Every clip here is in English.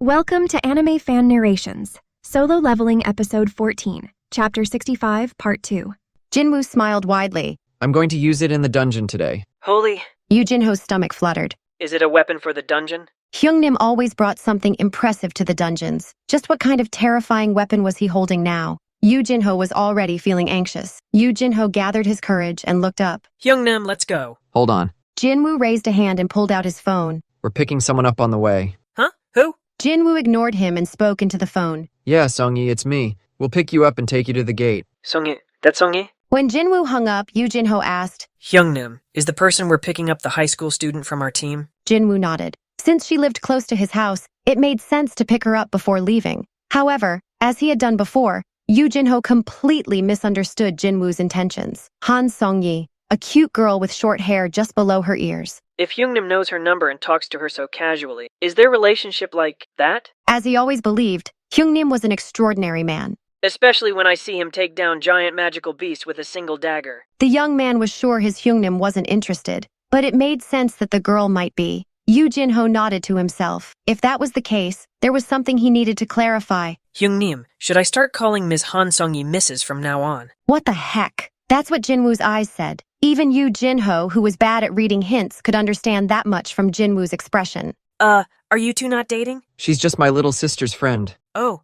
Welcome to AnimeFan Narrations, Solo Leveling Episode 14, Chapter 65, Part 2. Jinwoo smiled widely. I'm going to use it in the dungeon today. Holy. Yoo Jinho's stomach fluttered. Is it a weapon for the dungeon? Hyungnim always brought something impressive to the dungeons. Just what kind of terrifying weapon was he holding now? Yoo Jinho was already feeling anxious. Yoo Jinho gathered his courage and looked up. Hyungnam, let's go. Hold on. Jinwoo raised a hand and pulled out his phone. We're picking someone up on the way. Huh? Who? Jinwoo ignored him and spoke into the phone. Yeah, Songyi, it's me. We'll pick you up and take you to the gate. Songyi. That's Songyi? When Jinwoo hung up, Yoo Jinho asked. Hyungnam, is the person we're picking up the high school student from our team? Jinwoo nodded. Since she lived close to his house, it made sense to pick her up before leaving. However, as he had done before, Yoo Jinho completely misunderstood Jinwoo's intentions. Han Songyi, a cute girl with short hair just below her ears. If Hyungnam knows her number and talks to her so casually, is their relationship like that? As he always believed, Hyungnim was an extraordinary man. Especially when I see him take down giant magical beasts with a single dagger. The young man was sure his Hyungnim wasn't interested, but it made sense that the girl might be. Yoo Jinho nodded to himself. If that was the case, there was something he needed to clarify. Hyungnim, should I start calling Ms. Han Songyi Mrs. from now on? What the heck? That's what Jinwoo's eyes said. Even Yoo Jinho, who was bad at reading hints, could understand that much from Jinwoo's expression. Are you two not dating? She's just my little sister's friend. Oh.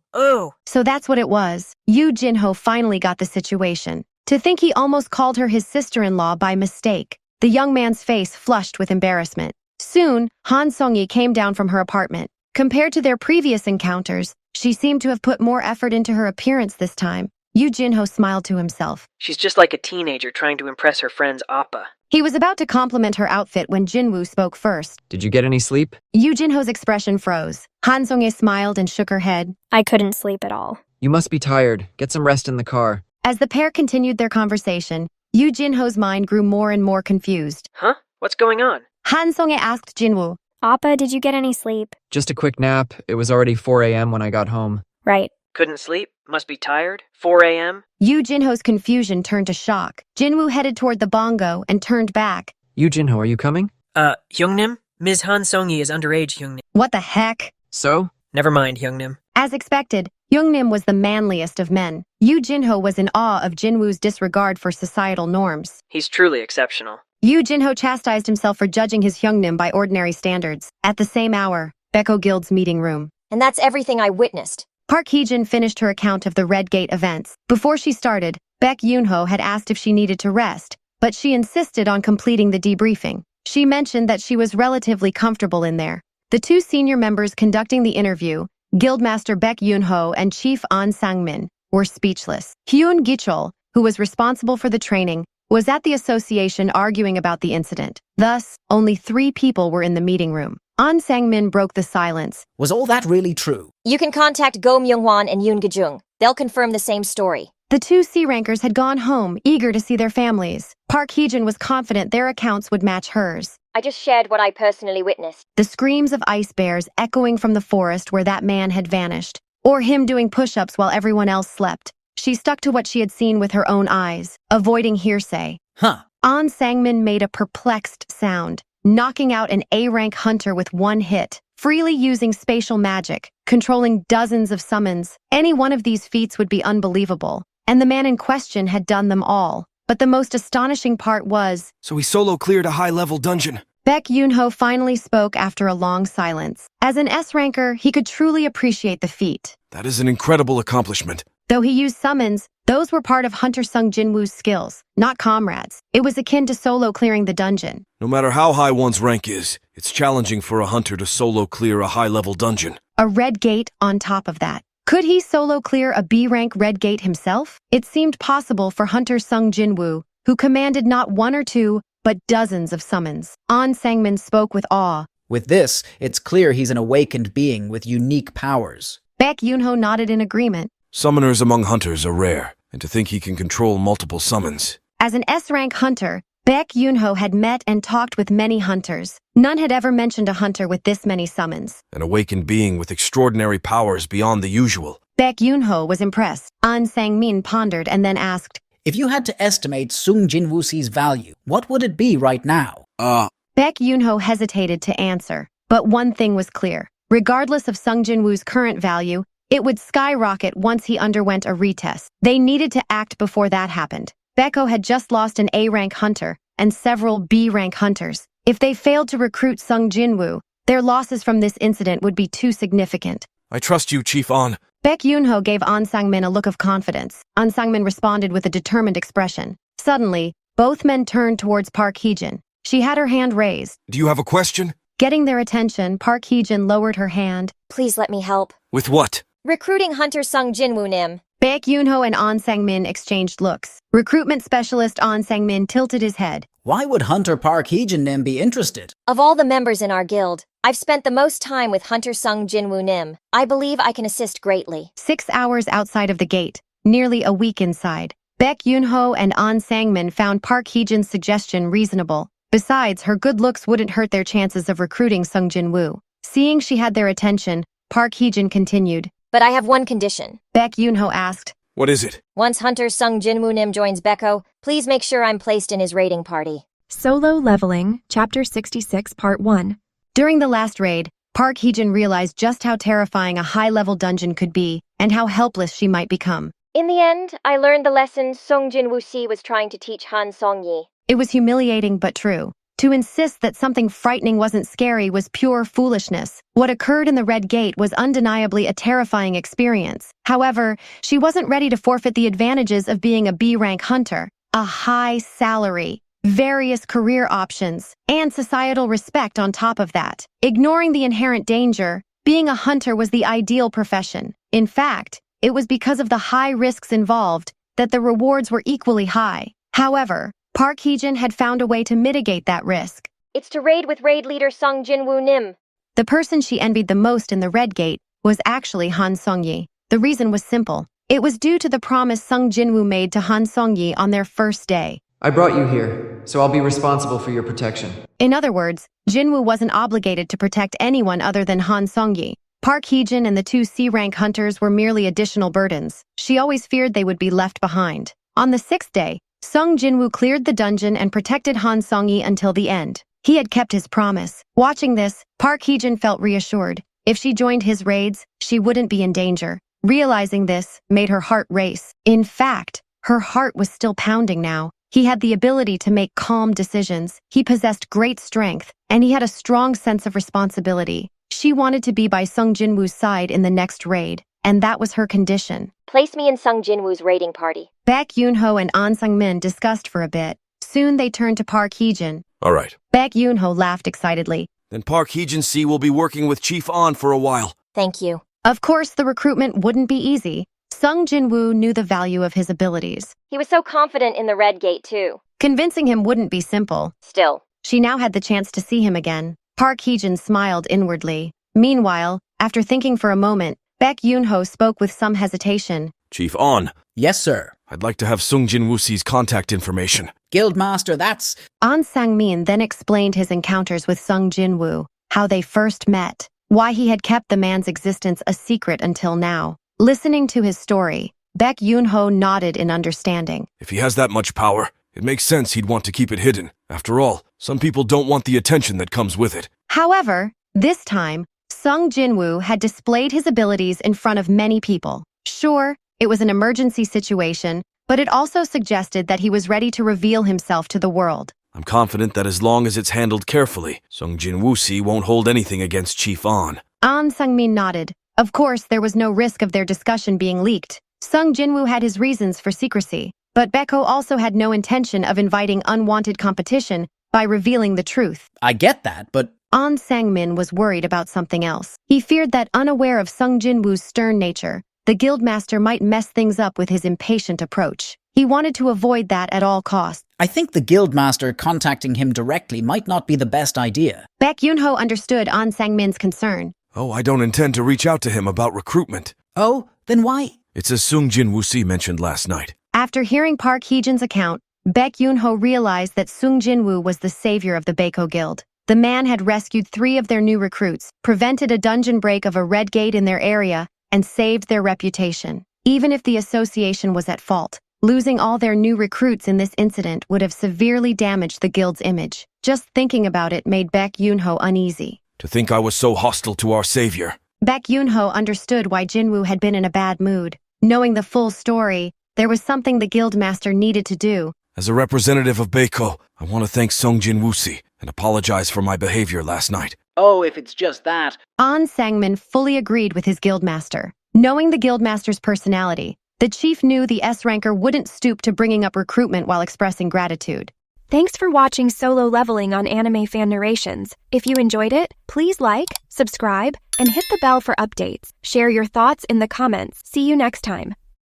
So that's what it was. Yoo Jinho finally got the situation. To think he almost called her his sister-in-law by mistake. The young man's face flushed with embarrassment. Soon, Han Songyi came down from her apartment. Compared to their previous encounters, she seemed to have put more effort into her appearance this time. Yoo Jinho smiled to himself. She's just like a teenager trying to impress her friend's appa. He was about to compliment her outfit when Jinwoo spoke first. Did you get any sleep? Yoo Jinho's expression froze. Han Songye smiled and shook her head. I couldn't sleep at all. You must be tired. Get some rest in the car. As the pair continued their conversation, Yoo Jinho's mind grew more and more confused. Huh? What's going on? Han Songye asked Jinwoo. Appa, did you get any sleep? Just a quick nap. It was already 4 a.m. when I got home. Right. Couldn't sleep? Must be tired? 4 a.m.? Yoo Jinho's confusion turned to shock. Jinwoo headed toward the bongo and turned back. Yoo Jinho, are you coming? Hyungnim? Ms. Han Songyi is underage, Hyungnim. What the heck? So? Never mind, Hyungnim. As expected, Hyungnim was the manliest of men. Yoo Jinho was in awe of Jinwoo's disregard for societal norms. He's truly exceptional. Yoo Jinho chastised himself for judging his Hyungnim by ordinary standards. At the same hour, Baekho Guild's meeting room. And that's everything I witnessed. Park Heejin finished her account of the Red Gate events. Before she started, Baek Yoonho had asked if she needed to rest, but she insisted on completing the debriefing. She mentioned that she was relatively comfortable in there. The two senior members conducting the interview, Guildmaster Baek Yoonho and Chief An Sang-min, were speechless. Hyun Gichol, who was responsible for the training, was at the association arguing about the incident. Thus, only 3 people were in the meeting room. An Sang-min broke the silence. Was all that really true? You can contact Go Myung-hwan and Yoon Gajung. They'll confirm the same story. The 2 C-rankers had gone home, eager to see their families. Park Heejin was confident their accounts would match hers. I just shared what I personally witnessed. The screams of ice bears echoing from the forest where that man had vanished, or him doing push-ups while everyone else slept. She stuck to what she had seen with her own eyes, avoiding hearsay. Huh. An Sang-min made a perplexed sound, knocking out an A-rank hunter with 1 hit, freely using spatial magic, controlling dozens of summons. Any one of these feats would be unbelievable, and the man in question had done them all. But the most astonishing part was... So he solo cleared a high-level dungeon. Baek Yoonho finally spoke after a long silence. As an S-ranker, he could truly appreciate the feat. That is an incredible accomplishment. Though he used summons, those were part of Hunter Sung Jinwoo's skills, not comrades. It was akin to solo clearing the dungeon. No matter how high one's rank is, it's challenging for a hunter to solo clear a high-level dungeon. A red gate on top of that. Could he solo clear a B-rank red gate himself? It seemed possible for Hunter Sung Jinwoo, who commanded not 1 or 2, but dozens of summons. An Sang-min spoke with awe. With this, it's clear he's an awakened being with unique powers. Baek Yoonho nodded in agreement. Summoners among hunters are rare, and to think he can control multiple summons. As an S-rank hunter, Baek Yoonho had met and talked with many hunters. None had ever mentioned a hunter with this many summons. An awakened being with extraordinary powers beyond the usual. Baek Yoonho was impressed. An Sang-min pondered and then asked, If you had to estimate Sung Jinwoo's value, what would it be right now? Baek Yoonho hesitated to answer, but one thing was clear. Regardless of Sung Jinwoo's current value, it would skyrocket once he underwent a retest. They needed to act before that happened. Baekho had just lost an A-rank hunter and several B-rank hunters. If they failed to recruit Sung Jinwoo, their losses from this incident would be too significant. I trust you, Chief An. Baek Junho gave An Sang-min a look of confidence. An Sang-min responded with a determined expression. Suddenly, both men turned towards Park Hee-jin. She had her hand raised. Do you have a question? Getting their attention, Park Hee-jin lowered her hand. Please let me help. With what? Recruiting Hunter Sung Jinwoo Nim. Baek Junho and An Sang-min exchanged looks. Recruitment specialist An Sang-min tilted his head. Why would Hunter Park Hee-jin Nim be interested? Of all the members in our guild, I've spent the most time with Hunter Sung Jinwoo Nim. I believe I can assist greatly. 6 hours outside of the gate, nearly a week inside. Baek Junho and An Sang-min found Park Hee-jin's suggestion reasonable. Besides, her good looks wouldn't hurt their chances of recruiting Sung Jinwoo. Seeing she had their attention, Park Hee-jin continued. But I have one condition. Baek Junho asked. What is it? Once Hunter Sung Jinwoo Nim joins Baekho, please make sure I'm placed in his raiding party. Solo Leveling, Chapter 66, Part 1. During the last raid, Park Hee-jin realized just how terrifying a high-level dungeon could be and how helpless she might become. In the end, I learned the lesson Sung Jinwoo Si was trying to teach Han Songyi. It was humiliating but true. To insist that something frightening wasn't scary was pure foolishness. What occurred in the Red Gate was undeniably a terrifying experience. However, she wasn't ready to forfeit the advantages of being a B-rank hunter. A high salary, various career options, and societal respect on top of that. Ignoring the inherent danger, being a hunter was the ideal profession. In fact, it was because of the high risks involved that the rewards were equally high. However, Park Hee-jin had found a way to mitigate that risk. It's to raid with raid leader Sung Jinwoo Nim. The person she envied the most in the Red Gate was actually Han Songyi. The reason was simple. It was due to the promise Sung Jinwoo made to Han Songyi on their first day. I brought you here, so I'll be responsible for your protection. In other words, Jinwoo wasn't obligated to protect anyone other than Han Songyi. Park Hee-jin and the two C-rank hunters were merely additional burdens. She always feared they would be left behind. On the 6th day, Sung Jinwoo cleared the dungeon and protected Han Songyi until the end. He had kept his promise. Watching this, Park Hee-jin felt reassured. If she joined his raids, she wouldn't be in danger. Realizing this made her heart race. In fact, her heart was still pounding now. He had the ability to make calm decisions. He possessed great strength, and he had a strong sense of responsibility. She wanted to be by Sung Jinwoo's side in the next raid, and that was her condition. Place me in Sung Jinwoo's raiding party. Baek Junho and An Sang-min discussed for a bit. Soon they turned to Park Hee-jin. All right. Baek Junho laughed excitedly. Then Park Hee-jin Si will be working with Chief An for a while. Thank you. Of course, the recruitment wouldn't be easy. Sung Jinwoo knew the value of his abilities. He was so confident in the Red Gate, too. Convincing him wouldn't be simple. Still. She now had the chance to see him again. Park Hee-jin smiled inwardly. Meanwhile, after thinking for a moment, Baek Junho spoke with some hesitation. Chief An. Yes, sir. I'd like to have Sung Jinwoo Si's contact information. Guildmaster, that's... An Sang-min then explained his encounters with Sung Jinwoo, how they first met, why he had kept the man's existence a secret until now. Listening to his story, Baek Junho nodded in understanding. If he has that much power, it makes sense he'd want to keep it hidden. After all, some people don't want the attention that comes with it. However, this time, Sung Jinwoo had displayed his abilities in front of many people. Sure, it was an emergency situation, but it also suggested that he was ready to reveal himself to the world. I'm confident that as long as it's handled carefully, Sung Jinwoo Si won't hold anything against Chief An. An Sang-min nodded. Of course, there was no risk of their discussion being leaked. Sung Jinwoo had his reasons for secrecy, but Baekho also had no intention of inviting unwanted competition by revealing the truth. I get that, but... An Sang-min was worried about something else. He feared that, unaware of Sung Jinwoo's stern nature, the guildmaster might mess things up with his impatient approach. He wanted to avoid that at all costs. I think the guildmaster contacting him directly might not be the best idea. Baek Junho understood An Sang-min's concern. Oh, I don't intend to reach out to him about recruitment. Oh, then why? It's as Sung Jinwoo Si mentioned last night. After hearing Park Hee-jin's account, Baek Junho realized that Sung Jinwoo was the savior of the Baekho Guild. The man had rescued 3 of their new recruits, prevented a dungeon break of a Red Gate in their area, and saved their reputation. Even if the association was at fault, losing all their new recruits in this incident would have severely damaged the guild's image. Just thinking about it made Baek Junho uneasy. To think I was so hostile to our savior. Baek Junho understood why Jinwoo had been in a bad mood. Knowing the full story, there was something the guildmaster needed to do. As a representative of Baekho, I want to thank Songjin Woosi and apologize for my behavior last night. Oh, if it's just that. An Sangmin fully agreed with his guildmaster. Knowing the guildmaster's personality, the chief knew the S-ranker wouldn't stoop to bringing up recruitment while expressing gratitude. Thanks for watching Solo Leveling on AnimeFan Narrations. If you enjoyed it, please like, subscribe, and hit the bell for updates. Share your thoughts in the comments. See you next time.